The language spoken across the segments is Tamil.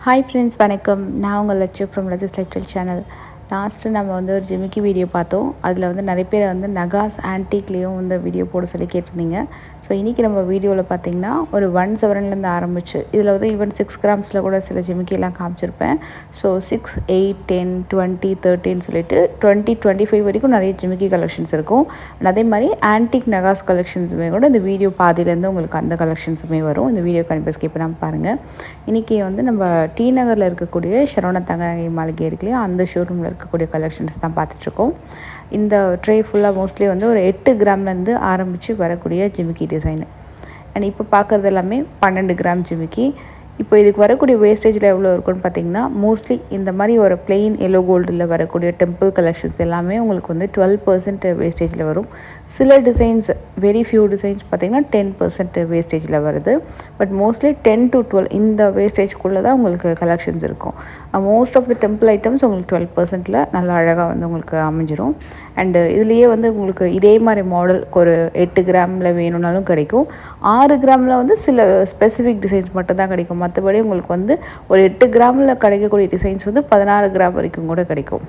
ஹாய் ஃப்ரெண்ட்ஸ், வணக்கம். நான் உங்கள் Lachu from Lachu's life style channel. Last நம்ம வந்து ஒரு ஜிமிக்கி வீடியோ பார்த்தோம். அதில் வந்து நிறைய பேர் வந்து நகாஸ் ஆன்டிக்லேயும் வந்து வீடியோ போட சொல்லி கேட்டிருந்தீங்க. ஸோ இன்றைக்கி நம்ம வீடியோவில் பார்த்திங்கன்னா ஒரு 1/7 ஆரம்பிச்சு இதில் வந்து ஈவன் 6 கிராம்ஸில் கூட சில ஜிமிக்கிலாம் காமிச்சிருப்பேன். ஸோ 6, 8, 10, 20, 30 சொல்லிட்டு 20, 25 வரைக்கும் நிறைய ஜிமிக்கி கலெக்ஷன்ஸ் இருக்கும். அதே மாதிரி ஆன்டிக் நகாஸ் கலெக்ஷன்ஸுமே கூட இந்த வீடியோ பாதியிலேருந்து உங்களுக்கு அந்த கலெக்ஷன்ஸுமே வரும். இந்த வீடியோ கண்டிப்பாக ஸ்கிப் பண்ணாமல் பாருங்கள். இன்றைக்கி வந்து நம்ம டி நகரில் இருக்கக்கூடிய சரவண தங்க மாளிகை இருக்குல்லையா, அந்த ஷோரூமில் இருக்கக்கூடிய கலெக்ஷன்ஸ் தான் பார்த்துட்ருக்கோம். இந்த ட்ரே ஃபுல்லாக மோஸ்ட்லி வந்து ஒரு 8 கிராம்லேருந்து ஆரம்பித்து வரக்கூடிய ஜிமிக்கி டிசைனு. அண்ட் இப்போ பார்க்குறது எல்லாமே 12 கிராம் ஜிமிக்கி. இப்போ இதுக்கு வரக்கூடிய வேஸ்டேஜில் எவ்வளோ இருக்குன்னு பார்த்தீங்கன்னா, மோஸ்ட்லி இந்த மாதிரி ஒரு பிளெயின் எல்லோ கோல்டில் வரக்கூடிய டெம்பிள் கலெக்ஷன்ஸ் எல்லாமே உங்களுக்கு வந்து 12% வேஸ்டேஜில் வரும். சில டிசைன்ஸ், வெரி ஃபியூ டிசைன்ஸ் பார்த்திங்கன்னா 10% வேஸ்டேஜில் வருது. பட் மோஸ்ட்லி 10 to 12 இந்த வேஸ்டேஜ்குள்ளே தான் உங்களுக்கு கலெக்ஷன்ஸ் இருக்கும். Most of the temple items உங்களுக்கு 12%ல் நல்லா அழகாக வந்து உங்களுக்கு அமைஞ்சிரும். அண்டு இதுலேயே வந்து உங்களுக்கு இதே மாதிரி மாடல் ஒரு 8 கிராமில் வேணும்னாலும் கிடைக்கும். 6 கிராமில் வந்து சில ஸ்பெசிஃபிக் டிசைன்ஸ் மட்டும் தான் கிடைக்கும். மற்றபடி உங்களுக்கு வந்து ஒரு 8 கிராமில் கிடைக்கக்கூடிய டிசைன்ஸ் வந்து 16 கிராம் வரைக்கும் கூட கிடைக்கும்.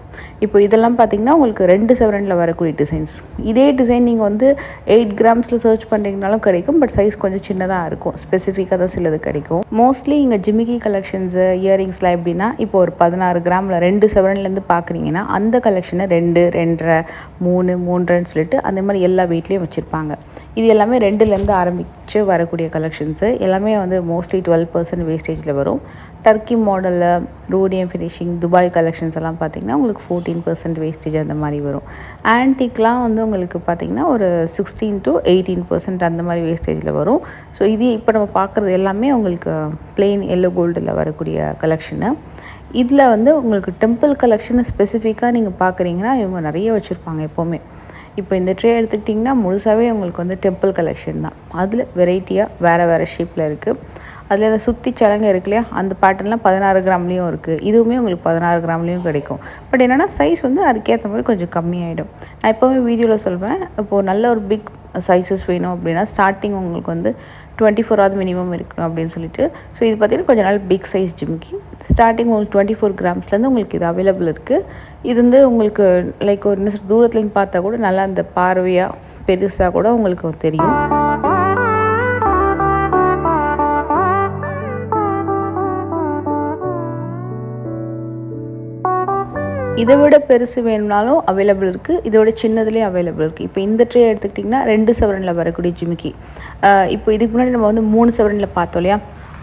இப்போ இதெல்லாம் பார்த்திங்கன்னா உங்களுக்கு 2/7 வரக்கூடிய டிசைன்ஸ். இதே டிசைன் நீங்கள் வந்து 8 கிராம்ஸில் சர்ச் பண்ணுறீங்கனாலும் கிடைக்கும். பட் சைஸ் கொஞ்சம் சின்னதாக இருக்கும். ஸ்பெசிஃபிக்காக தான் சிலது கிடைக்கும். மோஸ்ட்லி இங்கே ஜிமிக்கி கலெக்ஷன்ஸு, இயரிங்ஸ்லாம் எப்படின்னா, இப்போ ஒரு 16 கிராமில் 2/7 பார்க்குறீங்கன்னா அந்த கலெக்ஷனை 2, 2.5, 3, 3 சொல்லிட்டு அந்த மாதிரி எல்லா வெயிட்லேயும் வச்சுருப்பாங்க. இது எல்லாமே 2லேருந்து ஆரம்பித்து வரக்கூடிய கலெக்ஷன்ஸு. எல்லாமே வந்து மோஸ்ட்லி 12% வேஸ்டேஜில் வரும். டர்க்கி மாடலில் ரோடியம் ஃபினிஷிங் துபாய் கலெக்ஷன்ஸ் எல்லாம் பார்த்திங்கன்னா உங்களுக்கு 14% வேஸ்டேஜ் அந்த மாதிரி வரும். ஆன்டிக்லாம் வந்து உங்களுக்கு பார்த்திங்கன்னா ஒரு 16 to 18% அந்த மாதிரி வேஸ்டேஜில் வரும். ஸோ இது இப்போ நம்ம பார்க்குறது எல்லாமே உங்களுக்கு பிளெயின் எல்லோ கோல்டில் வரக்கூடிய கலெக்ஷனு. இதில் வந்து உங்களுக்கு டெம்பிள் கலெக்ஷன் ஸ்பெசிஃபிக்காக நீங்கள் பார்க்குறீங்கன்னா இவங்க நிறைய வச்சுருப்பாங்க எப்போவுமே. இப்போ இந்த ட்ரே எடுத்துக்கிட்டிங்கன்னா முழுசாகவே உங்களுக்கு வந்து டெம்பிள் கலெக்ஷன் தான். அதில் வெரைட்டியாக வேறு ஷேப்பில் இருக்குது. அதில் அந்த சுற்றி சலங்கை இருக்கு இல்லையா, அந்த பேட்டர்ன்லாம் 16 கிராம்லேயும் இருக்குது. இதுவுமே உங்களுக்கு 16 கிராம்லேயும் கிடைக்கும். பட் என்னென்னா சைஸ் வந்து அதுக்கேற்ற மாதிரி கொஞ்சம் கம்மியாகிடும். நான் எப்போவுமே வீடியோவில் சொல்வேன், இப்போது நல்ல ஒரு பிக் சைஸஸ் வேணும் அப்படின்னா ஸ்டார்டிங் உங்களுக்கு வந்து 24 மினிமம் இருக்கணும் அப்படின்னு சொல்லிட்டு. ஸோ இது பார்த்திங்கன்னா கொஞ்சம் நாள் பிக் சைஸ் ஜிமிக்கி. ஸ்டார்டிங் உங்களுக்கு 24 கிராம்ஸ்லேருந்து உங்களுக்கு இது அவைலபிள் இருக்குது. இது வந்து உங்களுக்கு லைக் ஒரு என்ன தூரத்துலேருந்து பார்த்தா கூட நல்லா அந்த பார்வையாக பெருசாக கூட உங்களுக்கு தெரியும். இதை விட பெருசு வேணும்னாலும் அவைலபிள் இருக்குது. இதோட சின்னதுலேயும் அவைலபிள் இருக்குது. இப்போ இந்த ட்ரே எடுத்துக்கிட்டிங்கன்னா 2/7 வரக்கூடிய ஜிமிக்கி. இப்போ இதுக்கு முன்னாடி நம்ம வந்து 3/7 பார்த்தோம் இல்லையா,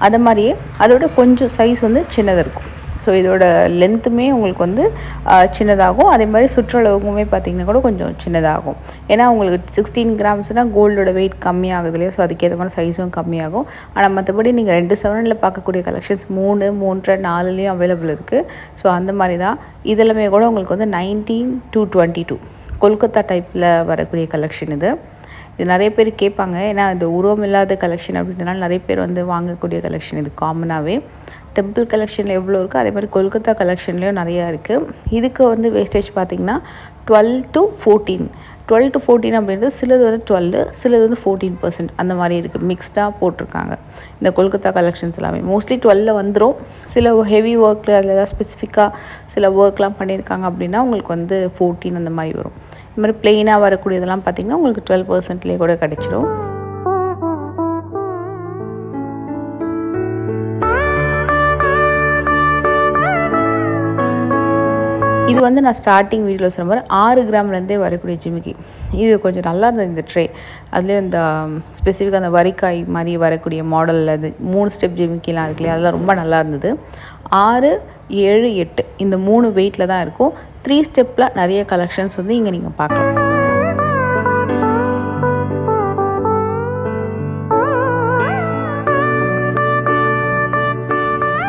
அது மாதிரியே அதோட கொஞ்சம் சைஸ் வந்து சின்னதாக இருக்கும். ஸோ இதோட லென்த்துமே உங்களுக்கு வந்து சின்னதாகும். அதே மாதிரி சுற்றளவுக்குமே பார்த்திங்கன்னா கூட கொஞ்சம் சின்னதாகும். ஏன்னா உங்களுக்கு 16 கிராம்ஸ்னால் கோல்டோட வெயிட் கம்மியாகுது இல்லையா, ஸோ அதுக்கேற்ற மாதிரி சைஸும் கம்மியாகும். ஆனால் மற்றபடி நீங்கள் 2/7 பார்க்கக்கூடிய கலெக்ஷன்ஸ் 3, 3, 4லேயும் அவைலபிள் இருக்குது. ஸோ அந்த மாதிரி தான் இதெல்லாமே கூட உங்களுக்கு வந்து 19 to 22 கொல்கத்தா டைப்பில் வரக்கூடிய கலெக்ஷன் இது. இது நிறைய பேர் கேட்பாங்க. ஏன்னா இது உருவம் இல்லாத கலெக்ஷன் அப்படின்றனால நிறைய பேர் வந்து வாங்கக்கூடிய கலெக்ஷன் இது. காமனாகவே டெம்பிள் கலெக்ஷனில் எவ்வளோ இருக்குது அதே மாதிரி கொல்கத்தா கலெக்ஷன்லேயும் நிறையா இருக்குது. இதுக்கு வந்து வேஸ்டேஜ் பார்த்திங்கன்னா 12 to 14. 12 to 14 அப்படின்றது சிலது வந்து 12, சிலது வந்து 14% அந்த மாதிரி இருக்குது. மிக்ஸ்டாக போட்டிருக்காங்க இந்த கொல்கத்தா கலெக்ஷன்ஸ் எல்லாமே. மோஸ்ட்லி 12 வந்துடும். சில ஹெவி ஒர்க்கில் அதில் ஏதாவது ஸ்பெசிஃபிக்காக சில ஒர்க்லாம் பண்ணியிருக்காங்க அப்படின்னா உங்களுக்கு வந்து 14 அந்த மாதிரி வரும். இந்த மாதிரி பிளெயினாக வரக்கூடியதெல்லாம் பார்த்திங்கன்னா உங்களுக்கு 12%லேயே கூட கிடச்சிடும். இது வந்து நான் ஸ்டார்டிங் வீடியோவில் சொன்ன மாதிரி 6 கிராம்லேருந்தே வரக்கூடிய ஜிமிக்கி. இது கொஞ்சம் நல்லா இருந்தது இந்த ட்ரே. அதுலேயும் இந்த ஸ்பெசிஃபிக்காக அந்த வரிக்காய் மாதிரி வரக்கூடிய மாடலில் அது 3 ஸ்டெப் ஜிமிக்கிலாம் இருக்கு இல்லையா, அதெல்லாம் ரொம்ப நல்லா இருந்தது. 6, 7, 8 இந்த 3 வெயிட்டில் தான் இருக்கும். 3 ஸ்டெப்பில் நிறைய கலெக்ஷன்ஸ் வந்து இங்கே நீங்கள் பார்க்கலாம்.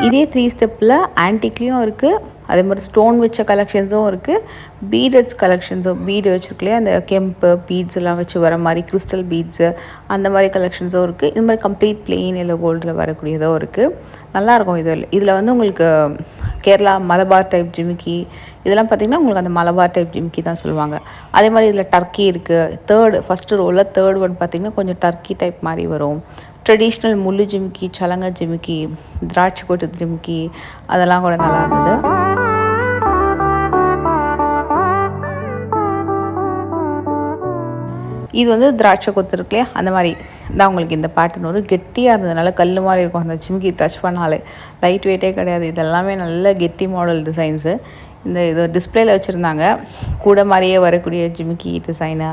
இதே 3 ஸ்டெப்பில் ஆன்டிக்லேயும் இருக்குது. அதே மாதிரி ஸ்டோன் வச்ச கலெக்ஷன்ஸும் இருக்குது. பீடட்ஸ் கலெக்ஷன்ஸும் பீடு வச்சுருக்கலையே அந்த கெம்பு பீட்ஸ் எல்லாம் வச்சு வர மாதிரி கிறிஸ்டல் பீட்ஸு அந்த மாதிரி கலெக்ஷன்ஸும் இருக்குது. இது மாதிரி கம்ப்ளீட் பிளெயின் எல்லோ கோல்டில் வரக்கூடியதும் இருக்குது. நல்லாயிருக்கும். இதில் வந்து உங்களுக்கு கேரளா மலபார் டைப் ஜிமிக்கி இதெல்லாம் பார்த்திங்கன்னா உங்களுக்கு அந்த மலபார் டைப் ஜிமிக்கி தான் சொல்லுவாங்க. அதே மாதிரி இதில் டர்க்கி இருக்குது. ஃபஸ்ட்டு ரோவில் தேர்ட் ஒன் பார்த்திங்கன்னா கொஞ்சம் டர்க்கி டைப் மாதிரி வரும். ட்ரெடிஷ்னல் முள்ளு ஜிமிக்கி, சலங்க ஜிமிக்கி, திராட்சை கொட்டு ஜிமிக்கி அதெல்லாம் கூட நல்லா இருந்தது. இது வந்து திராட்சை கொத்து இருக்கு இல்லையா, அந்த மாதிரி தான் உங்களுக்கு இந்த பேட்டர்ன் வரும். கெட்டியாக இருந்ததுனால கல் மாதிரி இருக்கும் அந்த ஜிமிக்கி டச் பண்ணாலே. லைட் வெயிட்டே கிடையாது. இதெல்லாமே நல்ல கெட்டி மாடல் டிசைன்ஸு. இது டிஸ்பிளேல வச்சுருந்தாங்க. கூட மாதிரியே வரக்கூடிய ஜிமிக்கி டிசைனு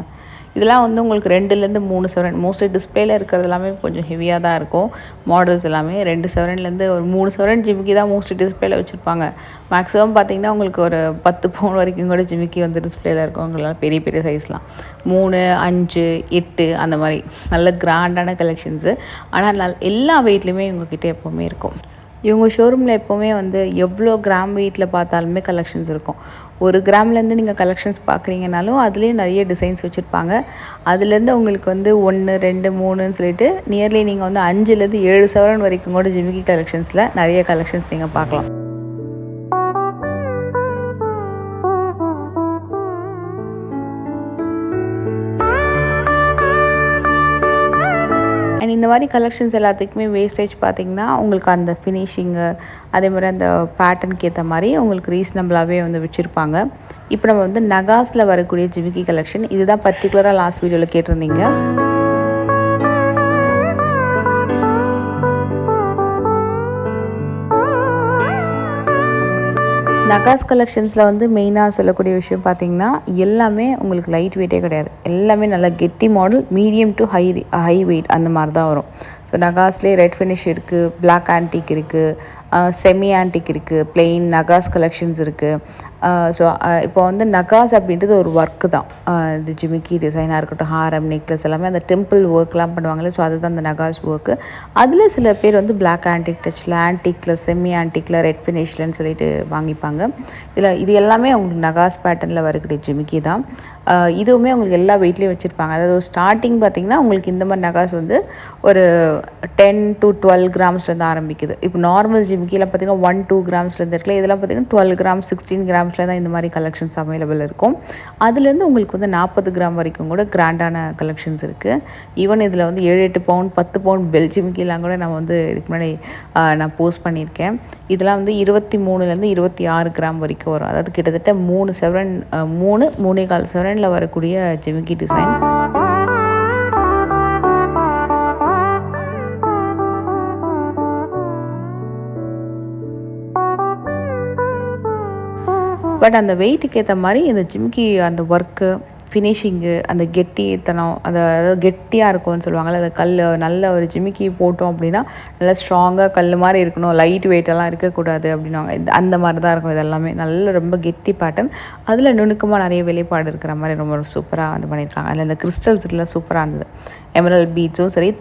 இதெல்லாம் வந்து உங்களுக்கு 2லேருந்து 3 சவரன். மோஸ்ட்லி டிஸ்பிளேல இருக்கிறது எல்லாமே கொஞ்சம் ஹெவியாக தான் இருக்கும். மாடல்ஸ் எல்லாமே 2 சவரன்லேருந்து ஒரு 3 சவரன் ஜிமிக்கி தான் மோஸ்ட்லி டிஸ்பிளேல வச்சுருப்பாங்க. மேக்ஸிமம் பார்த்திங்கன்னா உங்களுக்கு ஒரு 10 பவுன் வரைக்கும் கூட ஜிமிக்கி வந்து டிஸ்பிளேல இருக்கும். உங்களால் பெரிய பெரிய சைஸ்லாம் 3, 5, 8 அந்த மாதிரி நல்ல கிராண்டான கலெக்ஷன்ஸு. ஆனால் எல்லா வெயிட்லேயுமே உங்கள்கிட்ட எப்போவுமே இருக்கும். இவங்க ஷோரூமில் எப்போவுமே வந்து எவ்வளோ கிராம் வெயிட்டில் பார்த்தாலுமே கலெக்ஷன்ஸ் இருக்கும். 1 கிராம்லேருந்து நீங்கள் கலெக்ஷன்ஸ் பார்க்குறீங்கனாலும் அதுலேயே நிறைய டிசைன்ஸ் வச்சுருப்பாங்க. அதுலேருந்து உங்களுக்கு வந்து 1, 2, 3ன்னு சொல்லிட்டு நியர்லி நீங்கள் வந்து 5லேருந்து 7 சவரன் வரைக்கும் கூட ஜிமிக்கி கலெக்ஷன்ஸில் நிறைய கலெக்ஷன்ஸ் நீங்கள் பார்க்கலாம். அண்ட் இந்த மாதிரி கலெக்ஷன்ஸ் எல்லாத்துக்குமே வேஸ்டேஜ் பார்த்திங்கன்னா உங்களுக்கு அந்த ஃபினிஷிங்கு அதே மாதிரி அந்த பேட்டர்னுக்கு ஏற்ற மாதிரி உங்களுக்கு ரீசனபிளாகவே வந்து வச்சுருப்பாங்க. இப்போ நம்ம வந்து நகாஸில் வரக்கூடிய ஜிமிக்கி கலெக்ஷன் இதுதான் பர்டிகுலராக லாஸ்ட் வீடியோவில் கேட்டிருந்தீங்க. நகாஸ் கலெக்ஷன்ஸில் வந்து மெயினாக சொல்லக்கூடிய விஷயம் பார்த்திங்கன்னா எல்லாமே உங்களுக்கு லைட் வெயிட்டே கிடையாது. எல்லாமே நல்லா கெட்டி model, medium to high weight அந்த மாதிரி தான் வரும். ஸோ நகாஸ்லேயே ரெட் ஃபினிஷ் இருக்குது, பிளாக் ஆன்டிக் இருக்குது, செமி ஆன்டிக் இருக்குது, பிளெயின் நகாஸ் கலெக்ஷன்ஸ் இருக்குது. ஸோ இப்போ வந்து நகாஸ் அப்படின்றது ஒரு ஒர்க்கு தான். இந்த ஜிமிக்கி டிசைனாக இருக்கட்டும், ஹாரம், நெக்லஸ் எல்லாமே அந்த டெம்பிள் ஒர்க்லாம் பண்ணுவாங்களே, ஸோ அதுதான் அந்த நகாஸ் ஒர்க்கு. அதில் சில பேர் வந்து பிளாக் ஆன்டிக் டச்சில், ஆன்டிக்கில், செமி ஆன்டிக்கில், ரெட் ஃபினிஷ்லன்னு சொல்லிட்டு வாங்கிப்பாங்க. இது எல்லாமே உங்களுக்கு நகாஸ் பேட்டர்னில் வரக்கூடிய ஜிமிக்கி தான். இதுவுமே உங்களுக்கு எல்லா வெயிட்லேயும் வச்சுருப்பாங்க. அதாவது ஸ்டார்டிங் பார்த்திங்கன்னா உங்களுக்கு இந்த மாதிரி நகாஸ் வந்து ஒரு 10 to 12 கிராம்ஸ்லேருந்து ஆரம்பிக்குது. இப்போ நார்மல் ஜிமிக்கியில் பார்த்திங்கன்னா 1, 2 கிராம்ஸ்லேருந்து இருக்குல்ல, இதெல்லாம் பார்த்திங்கன்னா 12 கிராம்ஸ், 16 கிராம்ஸில் தான் இந்த மாதிரி கலெக்ஷன்ஸ் அவைலபிள் இருக்கும். அதுலேருந்து உங்களுக்கு வந்து 40 கிராம் வரைக்கும் கூட கிராண்டான கலெக்ஷன்ஸ் இருக்குது. ஈவன் இதில் வந்து 7, 8 பவுண்ட், 10 பவுண்ட் பெல் ஜிமிக்கிலாம் கூட நான் வந்து இதுக்கு முன்னாடி நான் போஸ்ட் பண்ணியிருக்கேன். இதெல்லாம் வந்து 23லேருந்து 26 கிராம் வரைக்கும் வரும். அதாவது கிட்டத்தட்ட 3 சவரன், 3.25 சவரனில் வரக்கூடிய ஜிமிக்கி டிசைன். பட் அந்த வெயிட்டுக்கு ஏற்ற மாதிரி இந்த ஜிமிக்கி அந்த ஒர்க்கு, ஃபினிஷிங்கு, அந்த கெட்டித்தனம், அதாவது கெட்டியாக இருக்கும்னு சொல்லுவாங்கள்ல, அந்த கல் நல்ல ஒரு ஜிமிக்கி போட்டோம் அப்படின்னா நல்லா ஸ்ட்ராங்காக கல் மாதிரி இருக்கணும், லைட் வெயிட்டெல்லாம் இருக்கக்கூடாது அப்படின்வாங்க. அந்த மாதிரி தான் இருக்கும். இதெல்லாமே நல்ல ரொம்ப கெட்டி பேட்டர்ன். அதில் நுணுக்கமாக நிறைய வெளிப்பாடு இருக்கிற மாதிரி ரொம்ப சூப்பராக வந்து பண்ணியிருக்காங்க. அதில் இந்த கிறிஸ்டல்ஸ் எல்லாம் சூப்பராக இருந்தது. எமரல்ட் பீட்ஸும் சரி,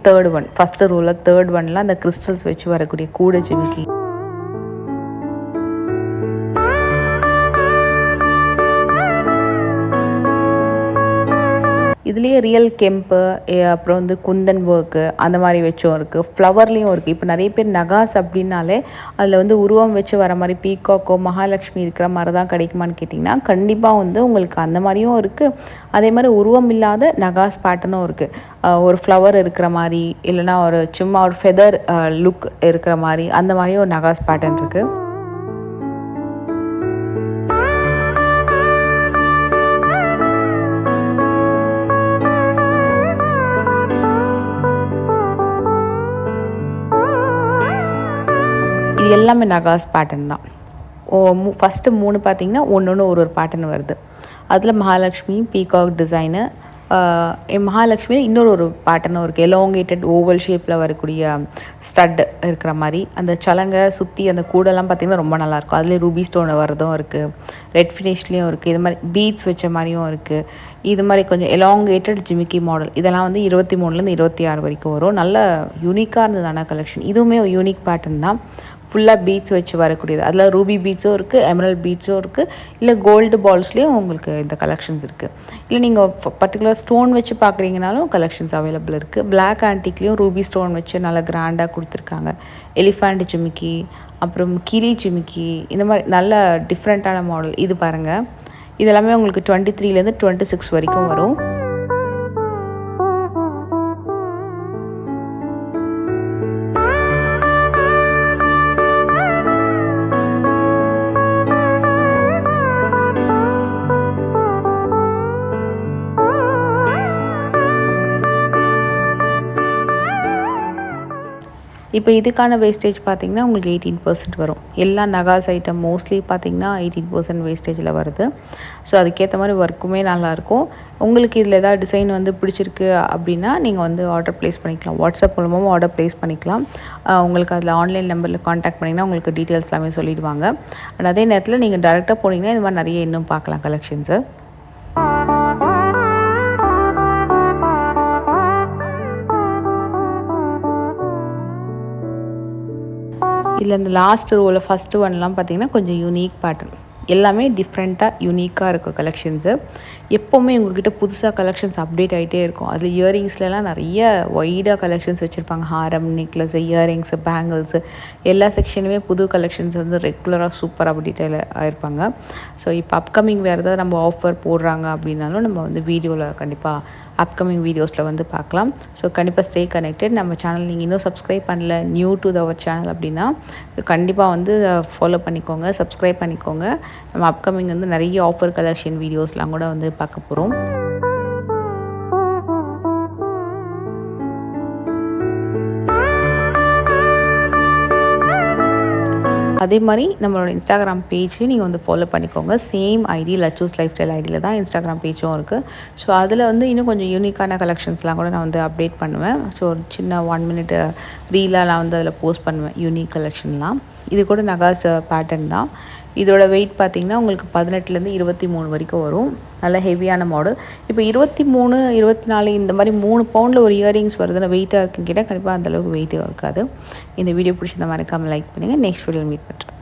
ஃபஸ்ட்டு ரோவில் தேர்ட் ஒனில் அந்த கிறிஸ்டல்ஸ் வச்சு வரக்கூடிய கூட ஜிமிக்கி. இதுலேயே ரியல் கெம்பு, அப்புறம் வந்து குந்தன் ஒர்க்கு அந்த மாதிரி வச்சும் இருக்குது. ஃப்ளவர்லேயும் இருக்குது. இப்போ நிறைய பேர் நகாஸ் அப்படின்னாலே அதில் வந்து உருவம் வச்சு வர மாதிரி பீகாக்கோ, மகாலட்சுமி இருக்கிற மாதிரி தான் கிடைக்குமான்னு கேட்டிங்கன்னா கண்டிப்பாக வந்து உங்களுக்கு அந்த மாதிரியும் இருக்குது. அதே மாதிரி உருவம் இல்லாத நகாஸ் பேட்டர்னும் இருக்குது. ஒரு ஃப்ளவர் இருக்கிற மாதிரி, இல்லைனா ஒரு சும்மா ஒரு ஃபெதர் லுக் இருக்கிற மாதிரி, அந்த மாதிரியும் ஒரு நகாஸ் பேட்டர்ன் இருக்குது. இது எல்லாமே நகாஸ் பேட்டர்ன் தான். ஃபஸ்ட்டு 3 பார்த்திங்கன்னா ஒன்று ஒரு பேட்டர்ன் வருது. அதில் மகாலட்சுமி, பீகாக் டிசைனு, மகாலட்சுமி இன்னொரு பேட்டர்னும் இருக்குது. எலாங்கேட்டட் ஓவல் ஷேப்பில் வரக்கூடிய ஸ்டட் இருக்கிற மாதிரி. அந்த சலங்கை சுற்றி அந்த கூடெல்லாம் பார்த்திங்கன்னா ரொம்ப நல்லாயிருக்கும். அதுலேயே ரூபி ஸ்டோன் வரதும் இருக்குது, ரெட் ஃபினிஷ்லேயும் இருக்குது, இது மாதிரி பீட்ஸ் வச்ச மாதிரியும் இருக்குது. இது மாதிரி கொஞ்சம் எலாங்கேட்டட் ஜிமிக்கி மாடல். இதெல்லாம் வந்து 23லேருந்து 26 வரைக்கும் வரும். நல்ல யூனிக்காக இருந்ததான கலெக்ஷன். இதுவுமே ஒரு யூனிக் பேட்டர்ன் தான். ஃபுல்லாக பீட்ஸ் வச்சு வரக்கூடியது. அதில் ரூபி பீட்ஸும் இருக்குது, எமரல்ட் பீட்ஸும் இருக்குது, இல்லை கோல்டு பால்ஸ்லேயும் உங்களுக்கு இந்த கலெக்ஷன்ஸ் இருக்குது. இல்லை நீங்கள் பர்டிகுலர் ஸ்டோன் வச்சு பார்க்குறீங்கனாலும் கலெக்ஷன்ஸ் அவைலபிள் இருக்குது. பிளாக் ஆன்டிக்லேயும் ரூபி ஸ்டோன் வச்சு நல்லா கிராண்டாக கொடுத்துருக்காங்க. எலிஃபண்ட் ஜிமிக்கி, அப்புறம் கிளி ஜிமிக்கி, இந்த மாதிரி நல்ல டிஃப்ரெண்ட்டான மாடல். இது பாருங்கள், இதெல்லாமே உங்களுக்கு 23லேருந்து 26 வரைக்கும் வரும். இப்போ இதுக்கான வேஸ்டேஜ் பார்த்திங்கன்னா உங்களுக்கு 18% வரும். எல்லா நகாஸ் ஐட்டம் மோஸ்ட்லி பார்த்திங்கன்னா 18% வேஸ்டேஜில் வருது. ஸோ அதுக்கேற்ற மாதிரி ஒர்க்குமே நல்லாயிருக்கும். உங்களுக்கு இதில் ஏதாவது டிசைன் வந்து பிடிச்சிருக்கு அப்படின்னா நீங்கள் வந்து ஆர்டர் ப்ளேஸ் பண்ணிக்கலாம். வாட்ஸ்அப் மூலமாகவும் ஆர்டர் ப்ளேஸ் பண்ணிக்கலாம். உங்களுக்கு அதில் ஆன்லைன் நம்பரில் காண்டாக்ட் பண்ணிங்கன்னா உங்களுக்கு டீட்டெயில்ஸ் எல்லாமே சொல்லிடுவாங்க. அண்ட் அதே நேரத்தில் நீங்கள் டேரெக்டாக போனீங்கன்னா இது மாதிரி நிறைய இன்னும் பார்க்கலாம் கலெக்ஷன்ஸு. இதில் இந்த லாஸ்ட் ரோவில் ஃபஸ்ட்டு ஒன்லாம் பார்த்திங்கன்னா கொஞ்சம் யூனிக் பேட்டர்ன், எல்லாமே டிஃப்ரெண்ட்டாக யூனிக்காக இருக்கும் கலெக்ஷன்ஸு. எப்போவுமே உங்கள்கிட்ட புதுசாக கலெக்ஷன்ஸ் அப்டேட் ஆகிட்டே இருக்கும். அதில் இயரிங்ஸ்லாம் நிறைய ஒய்டாக கலெக்ஷன்ஸ் வச்சுருப்பாங்க. ஹாரம், நெக்லஸ்ஸு, இயரிங்ஸு, பேங்கிள்ஸு எல்லா செக்ஷனுமே புது கலெக்ஷன்ஸ் வந்து ரெகுலராக சூப்பராக அப்டேட் ஆகிருப்பாங்க. ஸோ இப்போ அப்கமிங் வேறு ஏதாவது நம்ம ஆஃபர் போடுறாங்க அப்படின்னாலும் நம்ம வந்து வீடியோவில் கண்டிப்பாக அப்கமிங் வீடியோஸில் வந்து பார்க்கலாம். ஸோ கண்டிப்பாக ஸ்டே கனெக்டட். நம்ம சேனல் நீங்கள் இன்னும் சப்ஸ்கிரைப் பண்ணல, நியூ டு அவர் சேனல் அப்படின்னா கண்டிப்பாக வந்து ஃபாலோ பண்ணிக்கோங்க, சப்ஸ்கிரைப் பண்ணிக்கோங்க. நம்ம அப்கமிங் வந்து நிறைய ஆஃபர் கலெக்ஷன் வீடியோஸ்லாம் கூட வந்து பார்க்க போகிறோம். அதே மாதிரி நம்மளோட இன்ஸ்டாகிராம் பேஜையும் நீங்கள் வந்து ஃபாலோ பண்ணிக்கோங்க. Same ID Lachu's life style ஐடியில் தான் இன்ஸ்டாகிராம் பேஜும் இருக்குது. ஸோ அதில் வந்து இன்னும் கொஞ்சம் யூனிக்கான கலெக்ஷன்ஸ்லாம் கூட நான் வந்து அப்டேட் பண்ணுவேன். ஸோ ஒரு சின்ன 1 minute ரீலாக நான் வந்து அதில் போஸ்ட் பண்ணுவேன் யூனிக் கலெக்ஷன்லாம். இது கூட நகாஸ் பேட்டர்ன் தான். இதோட வெயிட் பார்த்திங்கன்னா உங்களுக்கு 18லேருந்து 23 வரைக்கும் வரும். நல்ல ஹெவியான மாடல். இப்போ 23, 24 இந்த மாதிரி 3 பவுண்டில் ஒரு இயரிங்ஸ் வருதுன்னா வெயிட்டாக இருக்குன்னு கேட்டால் கண்டிப்பாக அந்தளவுக்கு வெயிட்டாக இருக்காது. இந்த வீடியோ பிடிச்சிருந்த மறக்காமல் லைக் பண்ணுங்கள். நெக்ஸ்ட் வீடியோவில் மீட் பண்ணுறேன்.